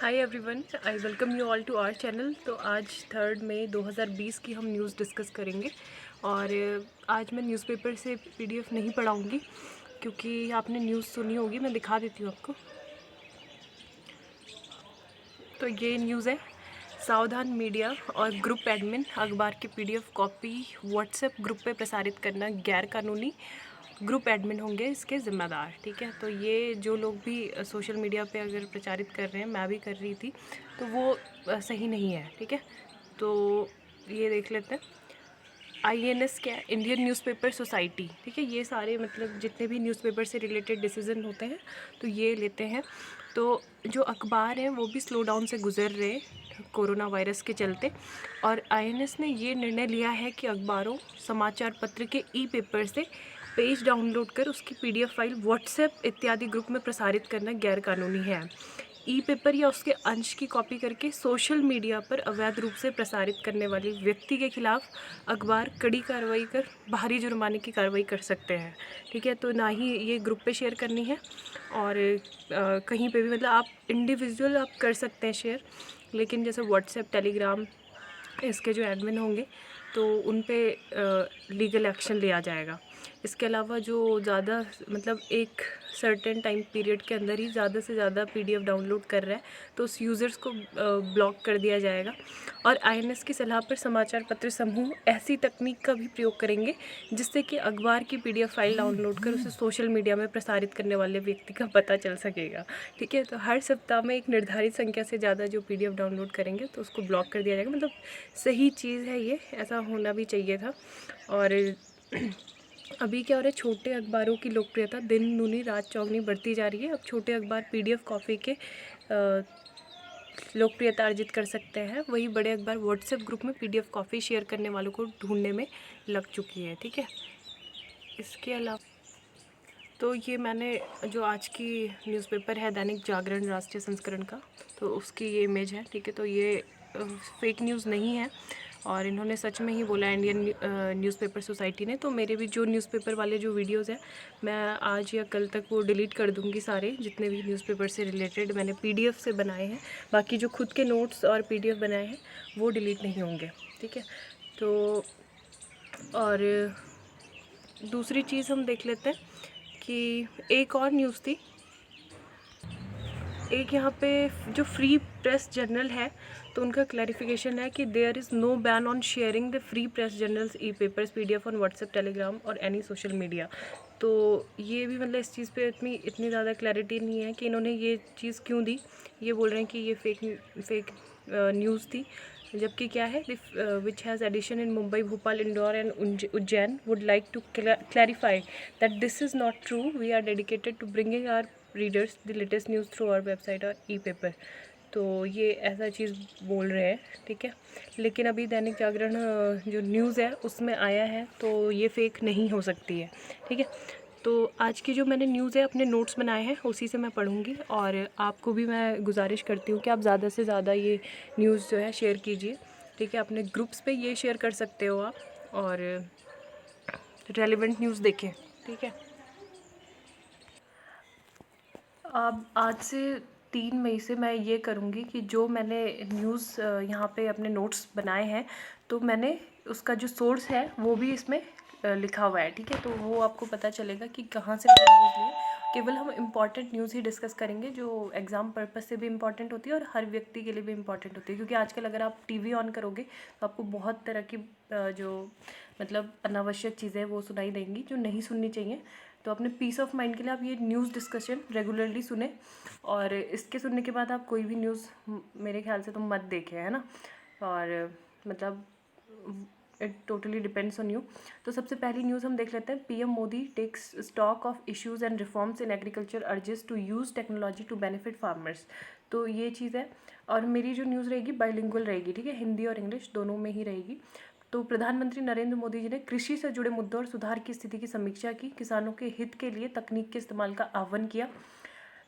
Hi everyone, I welcome you all to our channel. तो आज 3 मई 2020 की हम न्यूज़ डिस्कस करेंगे। और आज मैं न्यूज़पेपर से पीडीएफ नहीं पढ़ाऊँगी क्योंकि आपने न्यूज़ सुनी होगी। मैं दिखा देती हूँ आपको। तो ये न्यूज़ है, सावधान मीडिया और ग्रुप एडमिन अखबार की पीडीएफ कॉपी व्हाट्सएप ग्रुप पे प्रसारित करना गैर कानूनी, ग्रुप एडमिन होंगे इसके ज़िम्मेदार। ठीक है, तो ये जो लोग भी सोशल मीडिया पे अगर प्रचारित कर रहे हैं, मैं भी कर रही थी, तो वो सही नहीं है। ठीक है, तो ये देख लेते हैं। INS क्या है? Indian newspaper society. ठीक है, ये सारे मतलब जितने भी न्यूज़पेपर से रिलेटेड डिसीज़न होते हैं तो ये लेते हैं। तो जो अखबार हैं वो भी स्लो डाउन से गुज़र रहे हैं कोरोना वायरस के चलते, और INS ने ये निर्णय लिया है कि अखबारों, समाचार पत्र के पेपर से पेज डाउनलोड कर उसकी PDF फाइल व्हाट्सएप इत्यादि ग्रुप में प्रसारित करना गैर कानूनी है। पेपर या उसके अंश की कॉपी करके सोशल मीडिया पर अवैध रूप से प्रसारित करने वाले व्यक्ति के खिलाफ अखबार कड़ी कार्रवाई कर भारी जुर्माने की कार्रवाई कर सकते हैं। ठीक है, तो ना ही ये ग्रुप पे शेयर करनी है और कहीं पे भी मतलब आप इंडिविजुअल आप कर सकते हैं शेयर, लेकिन जैसे व्हाट्सएप, टेलीग्राम, इसके जो एडमिन होंगे तो उन पे लीगल एक्शन लिया जाएगा। इसके अलावा जो ज़्यादा मतलब एक सर्टेन टाइम पीरियड के अंदर ही ज़्यादा से ज़्यादा PDF डाउनलोड कर रहा है तो उस यूज़र्स को ब्लॉक कर दिया जाएगा। और INS की सलाह पर समाचार पत्र समूह ऐसी तकनीक का भी प्रयोग करेंगे जिससे कि अखबार की PDF फाइल डाउनलोड कर उसे सोशल मीडिया में प्रसारित करने वाले व्यक्ति का पता चल सकेगा। ठीक है, तो हर सप्ताह में एक निर्धारित संख्या से ज़्यादा जो PDF डाउनलोड करेंगे तो उसको ब्लॉक कर दिया जाएगा। मतलब सही चीज़ है ये, ऐसा होना भी चाहिए था। और अभी क्या हो रहा है, छोटे अखबारों की लोकप्रियता दिन दूनी रात चौगुनी बढ़ती जा रही है। अब छोटे अखबार PDF कॉपी के लोकप्रियता अर्जित कर सकते हैं, वही बड़े अखबार व्हाट्सएप ग्रुप में PDF कॉपी शेयर करने वालों को ढूंढने में लग चुकी है। ठीक है, इसके अलावा तो ये मैंने जो आज की न्यूज़पेपर है दैनिक जागरण राष्ट्रीय संस्करण का, तो उसकी ये इमेज है। ठीक है, तो ये फेक न्यूज़ नहीं है और इन्होंने सच में ही बोला इंडियन न्यूज़पेपर सोसाइटी ने। तो मेरे भी जो न्यूज़पेपर वाले जो वीडियोज़ हैं मैं आज या कल तक वो डिलीट कर दूँगी, सारे जितने भी न्यूज़पेपर से रिलेटेड मैंने PDF से बनाए हैं। बाकी जो खुद के नोट्स और PDF बनाए हैं वो डिलीट नहीं होंगे। ठीक है, तो और दूसरी चीज़ हम देख लेते हैं कि एक और न्यूज़ थी, एक यहाँ पे जो फ्री प्रेस जर्नल है तो उनका क्लैरिफिकेशन है कि there is no ban on sharing the free press journals papers PDF on WhatsApp, Telegram और एनी सोशल मीडिया। तो ये भी मतलब इस चीज़ पे इतनी ज़्यादा क्लैरिटी नहीं है कि इन्होंने ये चीज़ क्यों दी। ये बोल रहे हैं कि ये फेक न्यूज़ थी, जबकि क्या है, which has edition in Mumbai, Bhopal, Indore and Ujjain would like to clarify that this is not true. We are dedicated to bringing our readers the latest news through our website और पेपर। तो ये ऐसा चीज़ बोल रहे हैं। ठीक है, लेकिन अभी दैनिक जागरण जो न्यूज़ है उसमें आया है तो ये फेक नहीं हो सकती है। ठीक है, तो आज की जो मैंने न्यूज़ है अपने नोट्स बनाए हैं उसी से मैं पढ़ूँगी, और आपको भी मैं गुजारिश करती हूँ कि आप ज़्यादा से ज़्यादा ये न्यूज़ जो है शेयर कीजिए। ठीक है, अपने ग्रुप्स पे ये शेयर कर सकते हो आप, और रेलेवेंट न्यूज़ देखें। ठीक है, अब आज से 3 मई से मैं ये करूँगी कि जो मैंने न्यूज़ यहाँ पे अपने नोट्स बनाए हैं तो मैंने उसका जो सोर्स है वो भी इसमें लिखा हुआ है। ठीक है, तो वो आपको पता चलेगा कि कहाँ से मैंने न्यूज़ ली है। केवल हम इम्पॉर्टेंट न्यूज़ ही डिस्कस करेंगे जो एग्ज़ाम पर्पज़ से भी इम्पॉर्टेंट होती है और हर व्यक्ति के लिए भी इम्पॉर्टेंट होती है, क्योंकि आजकल अगर आप TV ऑन करोगे तो आपको बहुत तरह की जो मतलब अनावश्यक चीज़ें वो सुनाई देंगी जो नहीं सुननी चाहिए। तो अपने पीस ऑफ माइंड के लिए आप ये न्यूज़ डिस्कशन रेगुलरली सुने, और इसके सुनने के बाद आप कोई भी न्यूज़ मेरे ख्याल से तो मत देखें, है ना। और मतलब it totally depends on you. तो सबसे पहली न्यूज़ हम देख लेते हैं। PM Modi takes stock of issues and reforms in agriculture, urges to use technology to benefit farmers. तो ये चीज़ है, और मेरी जो न्यूज़ रहेगी बाइलिंगुअल रहेगी। ठीक है, हिंदी और इंग्लिश दोनों में ही रहेगी। तो प्रधानमंत्री नरेंद्र मोदी जी ने कृषि से जुड़े मुद्दों और सुधार की स्थिति की समीक्षा की, किसानों के हित के लिए तकनीक के इस्तेमाल का आह्वान किया।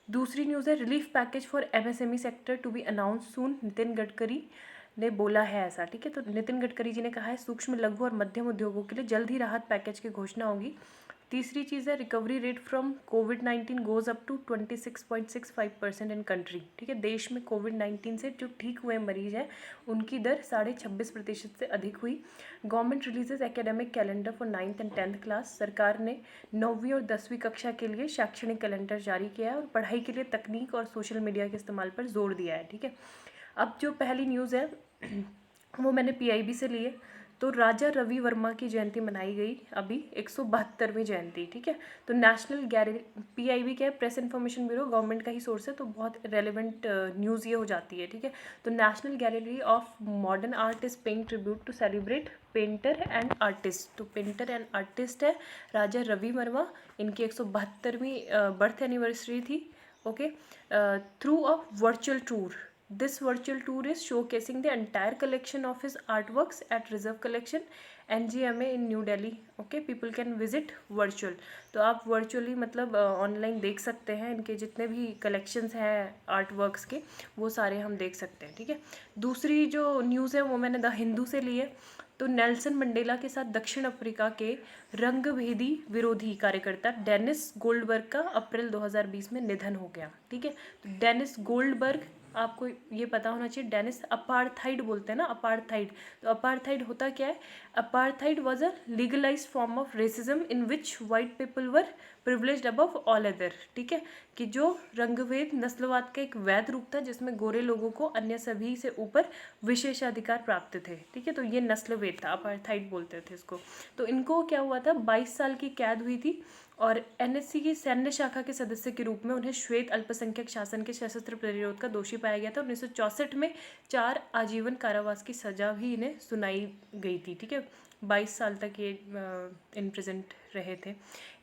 दूसरी न्यूज़ है, relief package for MSME sector to be announce soon, Nitin Gadkari ने बोला है ऐसा। ठीक है, तो नितिन गडकरी जी ने कहा है सूक्ष्म, लघु और मध्यम उद्योगों के लिए जल्द ही राहत पैकेज की घोषणा होगी। तीसरी चीज़ है रिकवरी रेट फ्रॉम कोविड-19 goes up to 26.65% in country. ठीक है, देश में कोविड-19 से जो ठीक हुए मरीज हैं उनकी दर 26.5% से अधिक हुई। Government releases academic calendar for 9th and 10th class. सरकार ने 9वीं और 10वीं कक्षा के लिए शैक्षणिक कैलेंडर जारी किया है और पढ़ाई के लिए तकनीक और सोशल मीडिया के इस्तेमाल पर जोर दिया है। ठीक है, अब जो पहली न्यूज़ है वो मैंने PIB से ली है। तो राजा रवि वर्मा की जयंती मनाई गई अभी 172वीं जयंती। ठीक है, तो नेशनल गैलरी, PIB क्या है, प्रेस इन्फॉर्मेशन ब्यूरो, गवर्नमेंट का ही सोर्स है, तो बहुत रेलिवेंट न्यूज़ ये हो जाती है। ठीक है, तो national gallery of modern art is paying tribute to celebrate painter and artist. तो पेंटर एंड आर्टिस्ट है राजा रवि वर्मा, इनकी 172वीं बर्थ एनिवर्सरी थी। Okay, through a virtual tour. This virtual tour is showcasing the entire collection of his artworks at Reserve Collection, NGMA in New Delhi. Okay, people can visit virtual. तो आप virtually मतलब online देख सकते हैं इनके जितने भी कलेक्शंस हैं आर्ट वर्क्स के, वो सारे हम देख सकते हैं। ठीक है, दूसरी जो न्यूज़ है वो मैंने द हिंदू से ली है। तो नेल्सन मंडेला के साथ दक्षिण अफ्रीका के रंगभेदी विरोधी कार्यकर्ता डेनिस गोल्डबर्ग का अप्रैल 2020 में निधन हो गया। ठीक है, तो डेनिस गोल्डबर्ग, आपको ये पता होना चाहिए, डेनिस अपार्थाइड बोलते हैं ना, अपार्थाइड। तो अपार्थाइड होता क्या है? Apartheid was a legalised form of racism in which white people were privileged above all other. ठीक है, कि जो रंगभेद नस्लवाद का एक वैध रूप था जिसमें गोरे लोगों को अन्य सभी से ऊपर विशेषाधिकार प्राप्त थे। ठीक है, तो ये नस्लभेद था, अपार्थाइड बोलते थे इसको। तो इनको क्या हुआ था, 22 साल की कैद हुई थी और NSC की सैन्य शाखा के सदस्य के रूप में उन्हें श्वेत अल्पसंख्यक शासन के सशस्त्र प्रतिरोध का दोषी पाया गया था। 1964 में 4 आजीवन कारावास की सजा भी इन्हें सुनाई गई थी। ठीक है, 22 साल तक ये इन प्रेजेंट रहे थे।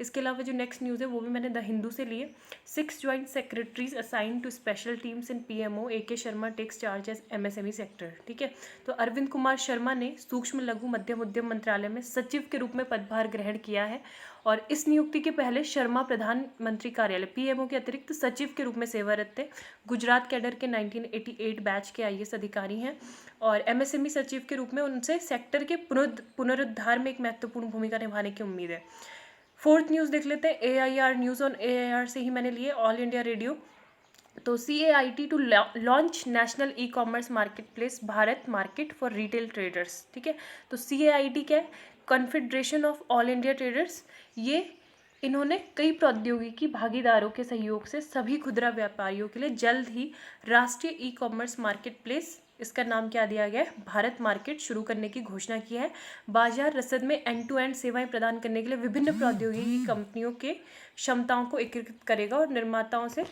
इसके अलावा जो नेक्स्ट न्यूज़ है वो भी मैंने द हिंदू से लिए। 6 joint secretaries assign to special teams in PMO, AK Sharma takes charge as MSME sector. ठीक है, तो अरविंद कुमार शर्मा ने सूक्ष्म लघु मध्यम उद्यम मंत्रालय में सचिव के रूप में पदभार ग्रहण किया है और इस नियुक्ति के पहले शर्मा प्रधानमंत्री कार्यालय PMO के अतिरिक्त सचिव के रूप में सेवारत थे। गुजरात कैडर के 1988 बैच के IAS अधिकारी हैं और MSME सचिव के रूप में उनसे सेक्टर के पुनरुद्धार में एक महत्वपूर्ण भूमिका निभाने की उम्मीद है। फोर्थ न्यूज़ देख लेते हैं, AIR न्यूज़ ऑन AIR से ही मैंने लिए, ऑल इंडिया रेडियो। तो CAIT to launch national e-commerce market place Bharat market for retail traders. ठीक है, तो CAIT क्या है, confederation of all India traders. ये इन्होंने कई प्रौद्योगिकी भागीदारों के सहयोग से सभी खुदरा व्यापारियों के लिए जल्द ही राष्ट्रीय ई-कॉमर्स मार्केट प्लेस, इसका नाम क्या दिया गया है, भारत मार्केट, शुरू करने की घोषणा की है। बाजार रसद में end-to-end सेवाएं प्रदान करने के लिए विभिन्न प्रौद्योगिकी कंपनियों के क्षमताओं को एकीकृत करेगा और निर्माताओं से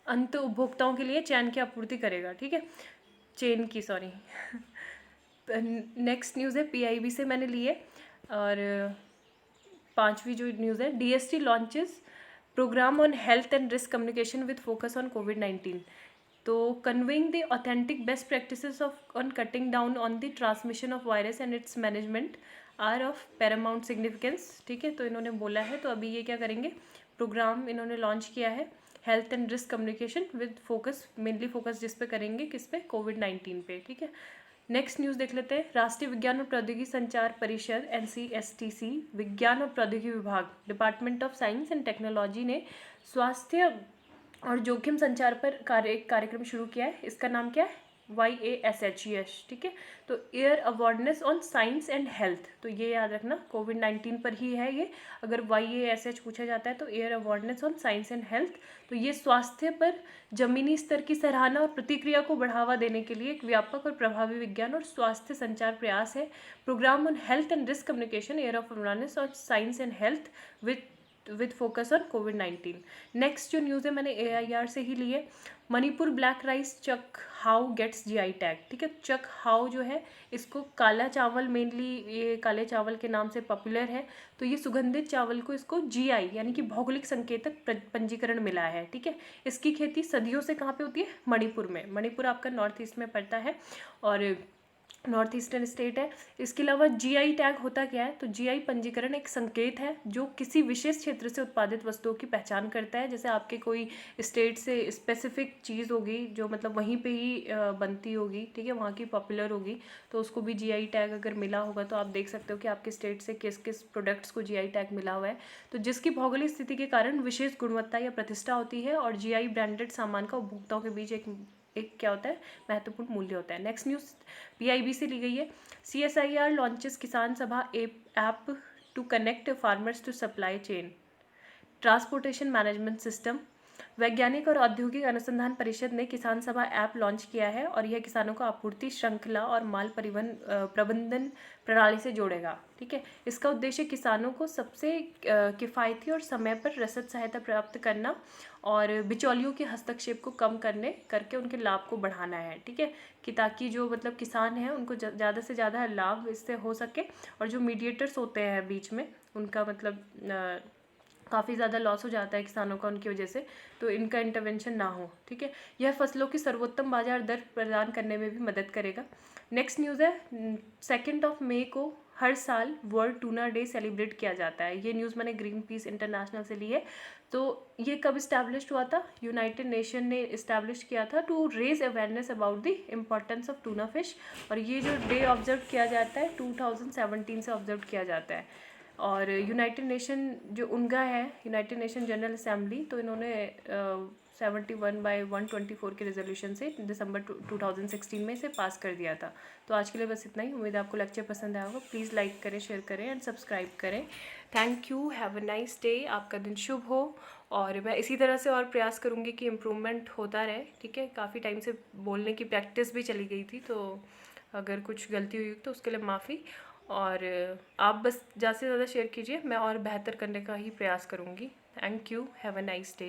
अंत उपभोक्ताओं के लिए चैन की आपूर्ति करेगा। ठीक है, चेन की, सॉरी। नेक्स्ट न्यूज़ है PIB से मैंने ली है और पांचवी जो न्यूज़ है, DST launches program on health and risk communication with focus on कोविड-19। तो conveying the authentic best practices of on cutting down on the transmission of virus and its management are of paramount significance. ठीक है, तो इन्होंने बोला है, तो अभी ये क्या करेंगे, प्रोग्राम इन्होंने लॉन्च किया है health and risk communication with focus, mainly focus जिस पे करेंगे, किस पे, कोविड-19 पे। ठीक है, नेक्स्ट न्यूज़ देख लेते हैं, राष्ट्रीय विज्ञान और प्रौद्योगिकी संचार परिषद NCSTC विज्ञान और प्रौद्योगिकी विभाग, department of science and technology ने स्वास्थ्य और जोखिम संचार पर एक कार्यक्रम शुरू किया है। इसका नाम क्या है, YASHES। ठीक है, तो air awareness on science and health. तो ये याद रखना, कोविड-19 पर ही है ये। अगर YASH पूछा जाता है तो air awareness on science and health. तो ये स्वास्थ्य पर जमीनी स्तर की सराहना और प्रतिक्रिया को बढ़ावा देने के लिए एक व्यापक और प्रभावी विज्ञान और स्वास्थ्य संचार प्रयास है। Programme on health and risk communication, air of awareness on science and health with focus on कोविड-19। नेक्स्ट जो न्यूज़ है मैंने AIR से ही ली है, Manipur black rice Chak Hao gets GI tag. ठीक है, चक हाउ जो है, इसको काला चावल, मेनली ये काले चावल के नाम से पॉपुलर है। तो ये सुगंधित चावल को इसको GI यानी कि भौगोलिक संकेतक पंजीकरण मिला है। ठीक है, इसकी खेती सदियों से कहाँ पे होती है, मणिपुर में। मणिपुर आपका नॉर्थ ईस्ट में पड़ता है और नॉर्थ ईस्टर्न स्टेट है। इसके अलावा जीआई टैग होता क्या है, तो जीआई पंजीकरण एक संकेत है जो किसी विशेष क्षेत्र से उत्पादित वस्तुओं की पहचान करता है। जैसे आपके कोई स्टेट से स्पेसिफिक चीज़ होगी जो मतलब वहीं पे ही बनती होगी, ठीक है, वहाँ की पॉपुलर होगी, तो उसको भी जीआई टैग अगर मिला होगा तो आप देख सकते हो कि आपके स्टेट से किस किस प्रोडक्ट्स को जीआई टैग मिला हुआ है। तो जिसकी भौगोलिक स्थिति के कारण विशेष गुणवत्ता या प्रतिष्ठा होती है, और जीआई ब्रांडेड सामान का उपभोक्ताओं के बीच एक क्या होता है, महत्वपूर्ण मूल्य होता है। नेक्स्ट न्यूज़ पीआईबी से ली गई है। CSIR launches Kisan Sabha app to connect farmers to supply chain transportation management system. वैज्ञानिक और औद्योगिक अनुसंधान परिषद ने किसान सभा ऐप लॉन्च किया है और यह किसानों को आपूर्ति श्रृंखला और माल परिवहन प्रबंधन प्रणाली से जोड़ेगा, ठीक है। इसका उद्देश्य किसानों को सबसे किफ़ायती और समय पर रसद सहायता प्राप्त करना और बिचौलियों के हस्तक्षेप को कम करके उनके लाभ को बढ़ाना है, ठीक है, कि ताकि जो मतलब किसान हैं उनको ज़्यादा से ज़्यादा लाभ इससे हो सके, और जो मीडिएटर्स होते हैं बीच में उनका मतलब काफ़ी ज़्यादा लॉस हो जाता है किसानों का उनकी वजह से, तो इनका इंटरवेंशन ना हो, ठीक है। यह फसलों की सर्वोत्तम बाजार दर प्रदान करने में भी मदद करेगा। नेक्स्ट न्यूज़ है 2 मई को हर साल वर्ल्ड टूना डे सेलिब्रेट किया जाता है। ये न्यूज़ मैंने ग्रीन पीस इंटरनेशनल से ली है। तो ये कब इस्टेब्लिश हुआ था, यूनाइटेड नेशन ने इस्टेब्लिश किया था to raise awareness about the importance of tuna fish, और ये जो डे ऑब्जर्व किया जाता है 2017 से ऑब्जर्व किया जाता है। और यूनाइटेड नेशन जो उनका है यूनाइटेड नेशन जनरल असेंबली, तो इन्होंने 71/124 के रेजोल्यूशन से दिसंबर 2016 में इसे पास कर दिया था। तो आज के लिए बस इतना ही। उम्मीद है आपको लेक्चर पसंद आया होगा। प्लीज़ लाइक करें, शेयर करें एंड सब्सक्राइब करें। Thank you, have a nice day, आपका दिन शुभ हो। और मैं इसी तरह से और प्रयास करूँगी कि इम्प्रूवमेंट होता रहे, ठीक है। काफ़ी टाइम से बोलने की प्रैक्टिस भी चली गई थी, तो अगर कुछ गलती हुई तो उसके लिए माफ़ी। और आप बस ज़्यादा से ज़्यादा शेयर कीजिए, मैं और बेहतर करने का ही प्रयास करूँगी। Thank you, have a nice day.